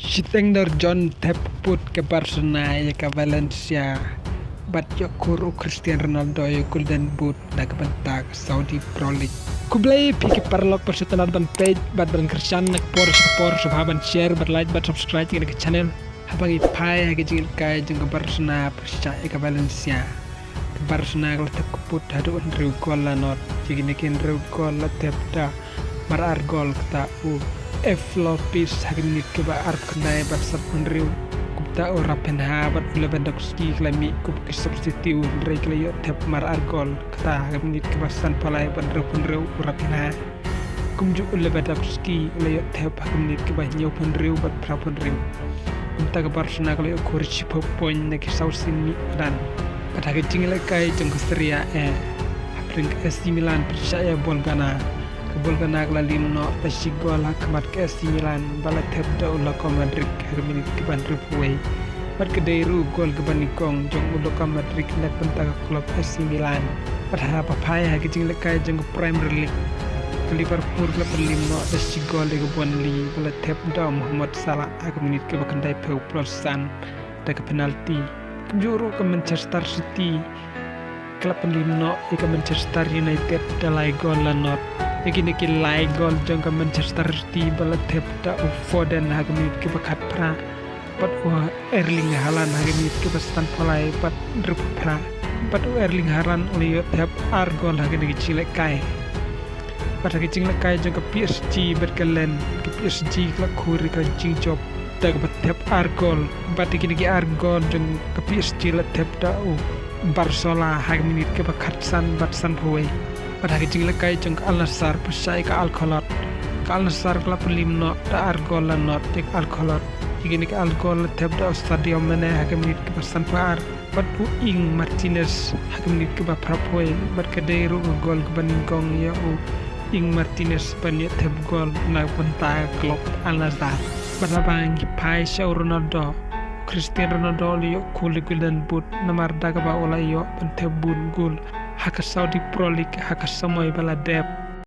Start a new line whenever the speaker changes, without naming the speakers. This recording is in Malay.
Shitengdor John Teput ke Barcelona ya ke Valencia bat Yokuru Cristiano Ronaldo ya Golden Boot na kebentak Saudi Pro League. Kublai piki parlok persetelan ban page bat ban Cristiano nak Porsche haban share bat like bat subscribe ke channel habang ipai ke jingil kai jeng ke Barcelona percaya ke Valencia ke Barcelona kalau Teput hadu Andrew gol lanot jigine kin Andrew gol la tepda mar argol kata Lopez hari ini keba arp kendai bat sat menriu kupta ora penha bat Lewandowski klami kup ke substitute dari klayo tep mar argol kata hari ini keba san palai bat penriu ora penha kumju Lewandowski klayo tep hari ini keba nyau penriu bat pra penriu kumta ke Barcelona klayo kurci poin nak sausin dan pada kecing lekai jeng Serie A apring AC Milan percaya Bolgana Kebolgana lalim no pasigol hakmat ke AC Milan bala tebda ulah ko Madrid hari minit ke ban repuai bat kedairu gol ke banikong jong ulah ko Madrid nak pentang klub AC Milan pada papaya kecing lekai jeng Premier League ke Liverpool klub lim no pasigol ke Burnley bala tebda Muhammad Salah hari minit ke bakandai peu plusan da ke penalti juru ke Manchester City klub lim no ke Manchester United dalai gol lanot Iki lai gol jong ke Manchester City bala tepda Foden hagi minit ke bakat pra pat Erling Haaland hagi minit ke bastan polai pat drup pra pat Erling Haaland oleh tep argol hagi nigi cilek kai pat hagi cilek kai jong ke PSG berkelen ke PSG klak kuri ke jing job dag bat tep argol pat iki nigi argol jong ke PSG la tepda Barcelona hagi minit ke bakat san bat san puai pada kecing lekai jeng Al Nassr persai ke Al-Khalat ke Al Nassr kelap limno da argol lanot tek Al-Khalat igini ke Al-Khalat tebda stadium mene hakem nit ke pasan par bat ing Martinez hakem nit ke baprapoy bat kedairu gol ke baningkong ya ing Martinez ban teb gol na penta klub Al Nassr barabang pai Shaw Ronaldo Cristiano Ronaldo liyo kuli Golden Boot namar daga ba ola yo ban tebun gol haka Saudi Pro League haka samoy bala deb